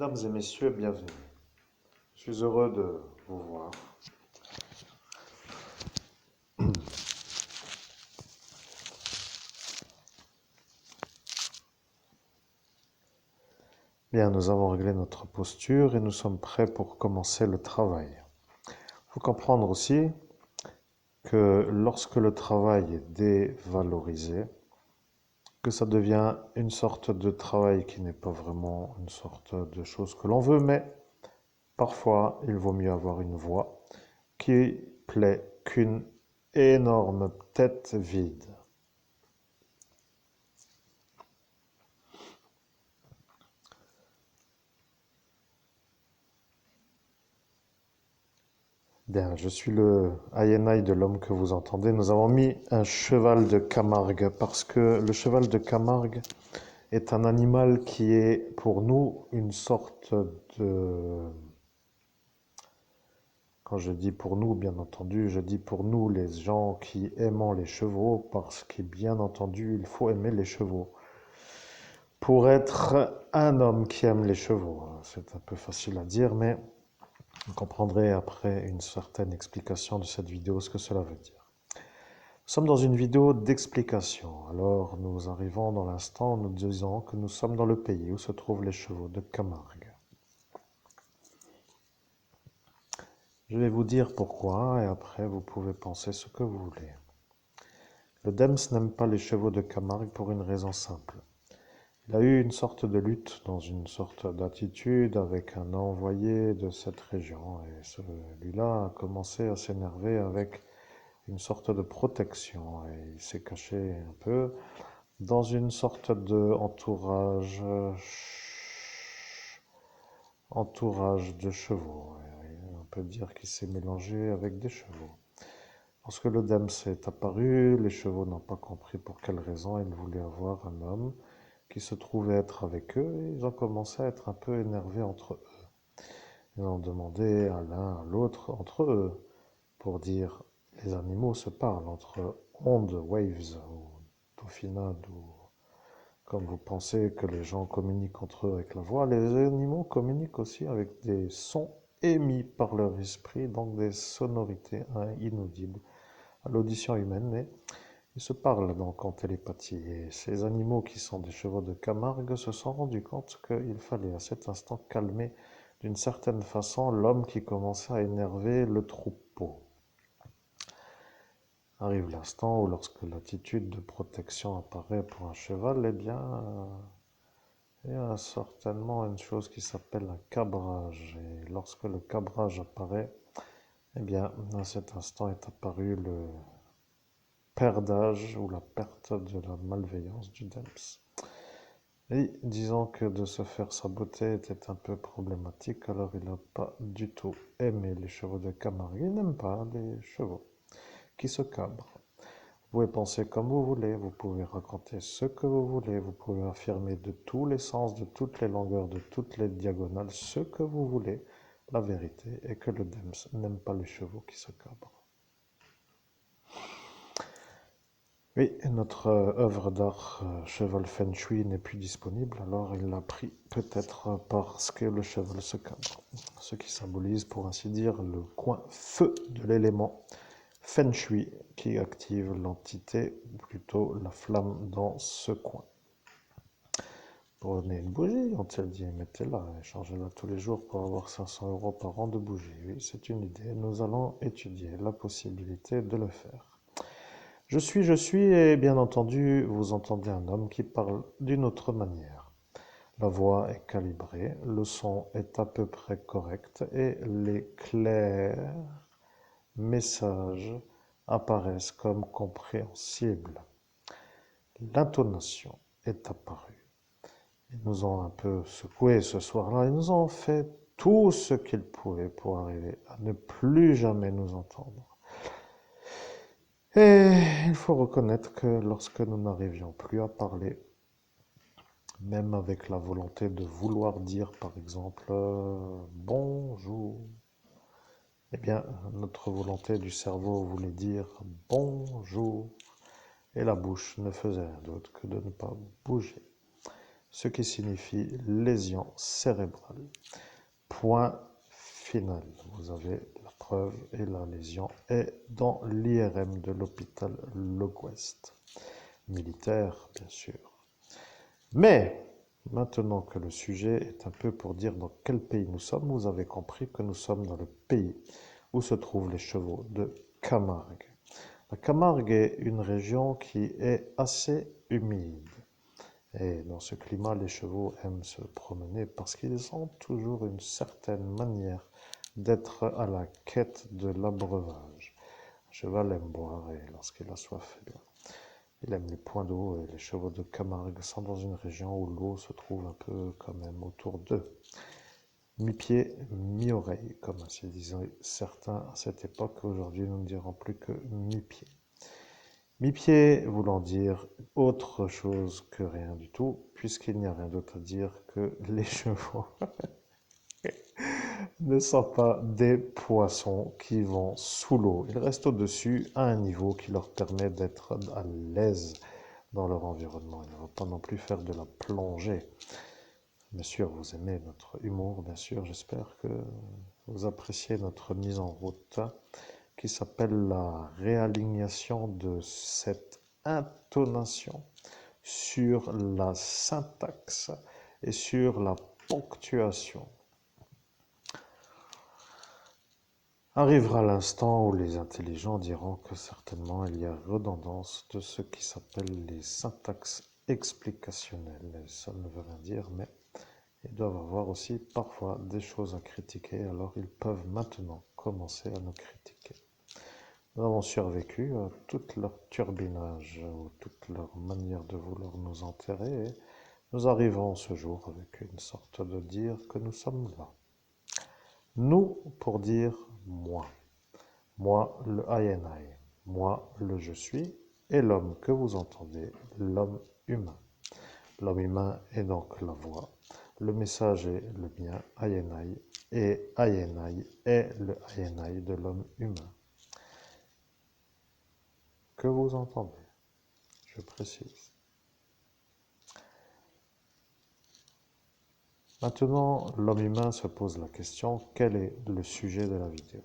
Mesdames et messieurs, bienvenue. Je suis heureux de vous voir. Bien, nous avons réglé notre posture et nous sommes prêts pour commencer le travail. Il faut comprendre aussi que lorsque le travail est dévalorisé, que ça devient une sorte de travail qui n'est pas vraiment une sorte de chose que l'on veut, mais parfois il vaut mieux avoir une voix qui plaît qu'une énorme tête vide. Bien, je suis le Ayenai de l'homme que vous entendez. Nous avons mis un cheval de Camargue parce que le cheval de Camargue est un animal qui est pour nous une sorte de... Quand je dis pour nous, bien entendu, je dis pour nous les gens qui aimons les chevaux parce que bien entendu, il faut aimer les chevaux. Pour être un homme qui aime les chevaux, c'est un peu facile à dire, mais vous comprendrez après une certaine explication de cette vidéo ce que cela veut dire. Nous sommes dans une vidéo d'explication. Alors nous arrivons dans l'instant où nous disons que nous sommes dans le pays où se trouvent les chevaux de Camargue. Je vais vous dire pourquoi et après vous pouvez penser ce que vous voulez. Le DEMS n'aime pas les chevaux de Camargue pour une raison simple. Il a eu une sorte de lutte dans une sorte d'attitude avec un envoyé de cette région et celui-là a commencé à s'énerver avec une sorte de protection et il s'est caché un peu dans une sorte de entourage de chevaux. On peut dire qu'il s'est mélangé avec des chevaux. Lorsque le DEMS est apparu, les chevaux n'ont pas compris pour quelle raison ils voulaient avoir un homme qui se trouvait être avec eux et ils ont commencé à être un peu énervés entre eux. Ils ont demandé à l'un à l'autre entre eux pour dire les animaux se parlent entre ondes, waves ou dauphinades ou comme vous pensez que les gens communiquent entre eux avec la voix, les animaux communiquent aussi avec des sons émis par leur esprit, donc des sonorités inaudibles à l'audition humaine, mais ils se parlent donc en télépathie. Et ces animaux qui sont des chevaux de Camargue se sont rendus compte qu'il fallait à cet instant calmer d'une certaine façon l'homme qui commençait à énerver le troupeau. Arrive l'instant où lorsque l'attitude de protection apparaît pour un cheval, eh bien, il y a certainement une chose qui s'appelle un cabrage. Et lorsque le cabrage apparaît, eh bien, à cet instant est apparu le perdage ou la perte de la malveillance du DEMS. Et disons que de se faire saboter était un peu problématique, alors il n'a pas du tout aimé les chevaux de Camargue. Il n'aime pas les chevaux qui se cabrent. Vous pouvez penser comme vous voulez, vous pouvez raconter ce que vous voulez, vous pouvez affirmer de tous les sens, de toutes les longueurs, de toutes les diagonales, ce que vous voulez. La vérité est que le DEMS n'aime pas les chevaux qui se cabrent. Oui, notre œuvre d'art cheval Feng Shui n'est plus disponible, alors il l'a pris peut-être parce que le cheval se cabre. Ce qui symbolise pour ainsi dire le coin feu de l'élément Feng Shui qui active l'entité, ou plutôt la flamme dans ce coin. Prenez une bougie, ont-ils dit, mettez-la, échangez-la tous les jours pour avoir 500 € par an de bougie. Oui, c'est une idée, nous allons étudier la possibilité de le faire. Je suis, et bien entendu, vous entendez un homme qui parle d'une autre manière. La voix est calibrée, le son est à peu près correct et les clairs messages apparaissent comme compréhensibles. L'intonation est apparue. Ils nous ont un peu secoués ce soir-là, ils nous ont fait tout ce qu'ils pouvaient pour arriver à ne plus jamais nous entendre. Et il faut reconnaître que lorsque nous n'arrivions plus à parler, même avec la volonté de vouloir dire par exemple bonjour, eh bien notre volonté du cerveau voulait dire bonjour et la bouche ne faisait rien d'autre que de ne pas bouger. ce qui signifie lésion cérébrale. Point final. Vous avez la preuve et la lésion est dans l'IRM de l'hôpital Log-Ouest. Militaire, bien sûr. Mais, maintenant que le sujet est un peu pour dire dans quel pays nous sommes, vous avez compris que nous sommes dans le pays où se trouvent les chevaux de Camargue. La Camargue est une région qui est assez humide. Et dans ce climat, les chevaux aiment se promener parce qu'ils ont toujours une certaine manière d'être à la quête de l'abreuvage. Un cheval aime boire et lorsqu'il a soif, il aime les points d'eau et les chevaux de Camargue sont dans une région où l'eau se trouve un peu quand même autour d'eux. Mi-pied, mi-oreille, comme ainsi disaient certains à cette époque. Aujourd'hui, nous ne dirons plus que mi-pied. Mi-pied voulant dire autre chose que rien du tout, puisqu'il n'y a rien d'autre à dire que les chevaux ne sont pas des poissons qui vont sous l'eau. Ils restent au-dessus à un niveau qui leur permet d'être à l'aise dans leur environnement. Ils ne vont pas non plus faire de la plongée. Bien sûr, vous aimez notre humour, bien sûr, j'espère que vous appréciez notre mise en route qui s'appelle la réalignation de cette intonation sur la syntaxe et sur la ponctuation. Arrivera l'instant où les intelligents diront que certainement il y a redondance de ce qui s'appelle les syntaxes explicationnelles. Et ça ne veut rien dire, mais ils doivent avoir aussi parfois des choses à critiquer, alors ils peuvent maintenant commencer à nous critiquer. Nous avons survécu à tout leur turbinage, ou toute leur manière de vouloir nous enterrer, et nous arrivons ce jour avec une sorte de dire que nous sommes là. Nous, pour dire moi. Moi, le I and I. Moi, le je suis. Et l'homme que vous entendez, l'homme humain. L'homme humain est donc la voix. Le message est le mien, I and I. Et I and I est le I and I de l'homme humain. Que vous entendez, je précise. Maintenant, l'homme humain se pose la question, quel est le sujet de la vidéo?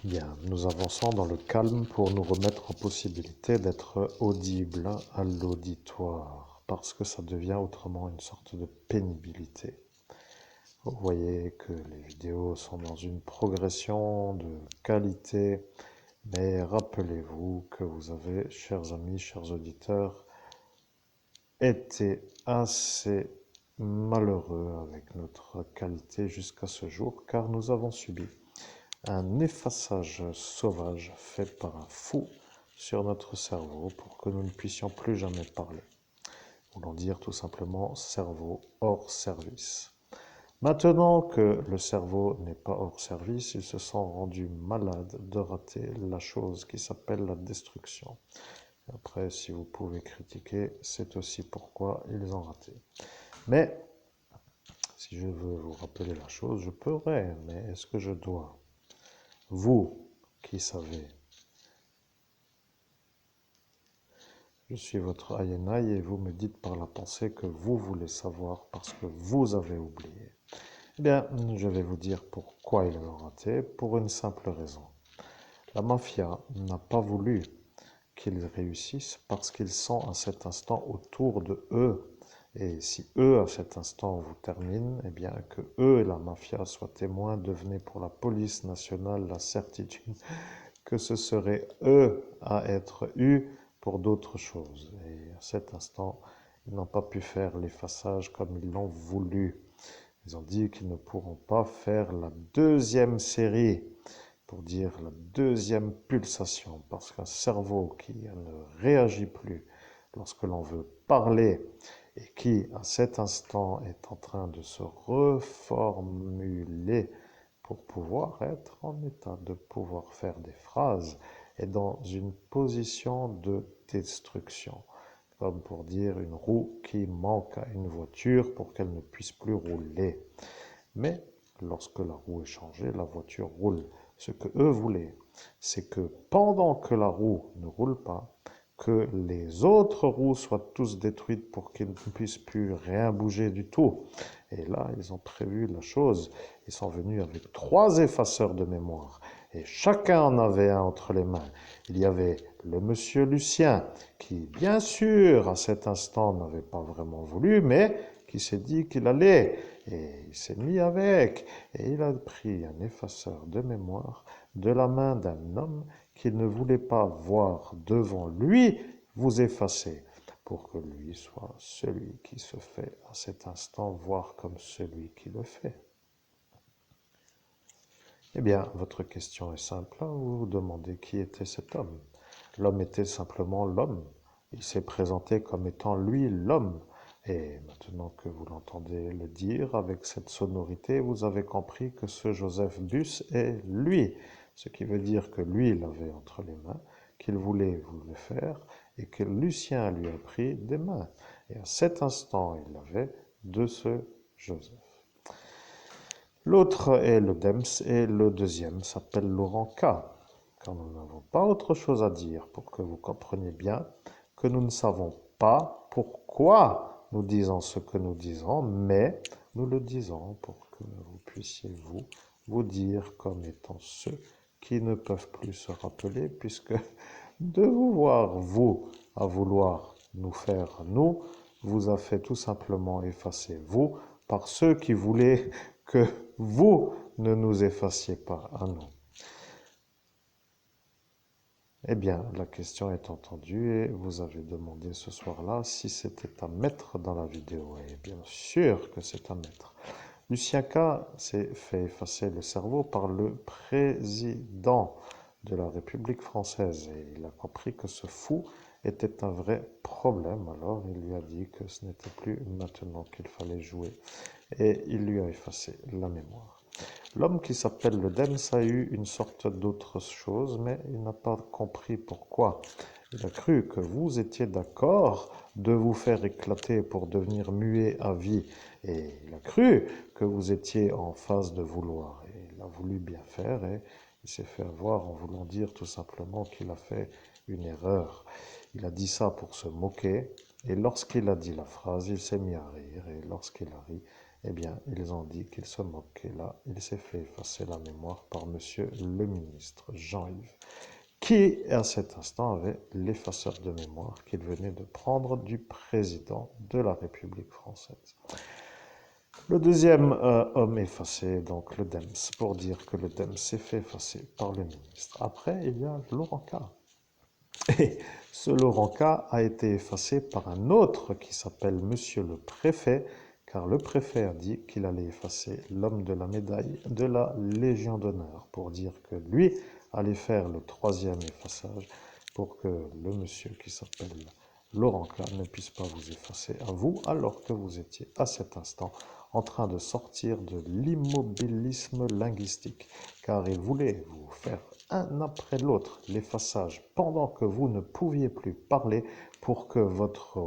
Bien, nous avançons dans le calme pour nous remettre en possibilité d'être audible à l'auditoire, parce que ça devient autrement une sorte de pénibilité. Vous voyez que les vidéos sont dans une progression de qualité, mais rappelez-vous que vous avez, chers amis, chers auditeurs, été assez malheureux avec notre qualité jusqu'à ce jour, car nous avons subi un effaçage sauvage fait par un fou sur notre cerveau pour que nous ne puissions plus jamais parler. Voulant dire tout simplement cerveau hors service. Maintenant que le cerveau n'est pas hors service, ils se sont rendus malades de rater la chose qui s'appelle la destruction. Après, si vous pouvez critiquer, c'est aussi pourquoi ils ont raté. Mais, si je veux vous rappeler la chose, je pourrais, mais est-ce que je dois? Vous qui savez, je suis votre INI et vous me dites par la pensée que vous voulez savoir parce que vous avez oublié. Eh bien, je vais vous dire pourquoi ils ont raté, pour une simple raison. La mafia n'a pas voulu qu'ils réussissent parce qu'ils sont à cet instant autour de eux. Et si eux, à cet instant, vous terminent, eh bien que eux et la mafia soient témoins, devenez pour la police nationale la certitude que ce serait eux à être eus pour d'autres choses. Et à cet instant, ils n'ont pas pu faire l'effaçage comme ils l'ont voulu. Ils ont dit qu'ils ne pourront pas faire la deuxième série, pour dire la deuxième pulsation, parce qu'un cerveau qui ne réagit plus lorsque l'on veut parler et qui, à cet instant, est en train de se reformuler pour pouvoir être en état de pouvoir faire des phrases, est dans une position de destruction. comme pour dire une roue qui manque à une voiture pour qu'elle ne puisse plus rouler. Mais lorsque la roue est changée, la voiture roule. Ce que eux voulaient, c'est que pendant que la roue ne roule pas, que les autres roues soient tous détruites pour qu'ils ne puissent plus rien bouger du tout. Et là, ils ont prévu la chose. Ils sont venus avec 3 effaceurs de mémoire. Et chacun en avait un entre les mains. Il y avait le monsieur Lucien, qui, bien sûr, à cet instant, n'avait pas vraiment voulu, mais qui s'est dit qu'il allait. Et il s'est mis avec. Et il a pris un effaceur de mémoire de la main d'un homme qu'il ne voulait pas voir devant lui vous effacer, pour que lui soit celui qui se fait à cet instant voir comme celui qui le fait. Eh bien, votre question est simple, hein. Vous vous demandez qui était cet homme. L'homme était simplement l'homme. Il s'est présenté comme étant lui l'homme. Et maintenant que vous l'entendez le dire avec cette sonorité, vous avez compris que ce Joseph Bus est lui. Ce qui veut dire que lui l'avait entre les mains, qu'il voulait vous le faire et que Lucien lui a pris des mains. Et à cet instant, il l'avait de ce Joseph. L'autre est le DEMS et le deuxième s'appelle Laurent K. Car nous n'avons pas autre chose à dire pour que vous compreniez bien que nous ne savons pas pourquoi nous disons ce que nous disons, mais nous le disons pour que vous puissiez vous dire comme étant ceux qui ne peuvent plus se rappeler, puisque de vous voir, vous, à vouloir nous faire, nous, vous a fait tout simplement effacer, vous, par ceux qui voulaient que vous ne nous effaciez pas à nous. Eh bien, la question est entendue et vous avez demandé ce soir-là si c'était à mettre dans la vidéo. Et bien sûr que c'est à mettre. Lucien K. s'est fait effacer le cerveau par le président de la République française et il a compris que ce fou était un vrai problème. Alors il lui a dit que ce n'était plus maintenant qu'il fallait jouer et il lui a effacé la mémoire. L'homme qui s'appelle le Dems a eu une sorte d'autre chose, mais il n'a pas compris pourquoi. Il a cru que vous étiez d'accord de vous faire éclater pour devenir muet à vie. Et il a cru que vous étiez en phase de vouloir. Et il a voulu bien faire et il s'est fait avoir en voulant dire tout simplement qu'il a fait une erreur. Il a dit ça pour se moquer. Et lorsqu'il a dit la phrase, il s'est mis à rire. Et lorsqu'il a ri, eh bien, ils ont dit qu'il se moquait là. Il s'est fait effacer la mémoire par monsieur le ministre Jean-Yves, qui à cet instant avait l'effaceur de mémoire qu'il venait de prendre du président de la République française. Le deuxième homme effacé, donc le DEMS, pour dire que le DEMS s'est fait effacer par le ministre. Après, il y a Laurent K. Et ce Laurent K a été effacé par un autre qui s'appelle monsieur le préfet, car le préfet a dit qu'il allait effacer l'homme de la médaille de la Légion d'honneur, pour dire que lui allait faire le troisième effaçage, pour que le monsieur qui s'appelle Laurent K ne puisse pas vous effacer à vous, alors que vous étiez à cet instant en train de sortir de l'immobilisme linguistique, car il voulait vous faire un après l'autre l'effaçage pendant que vous ne pouviez plus parler pour que votre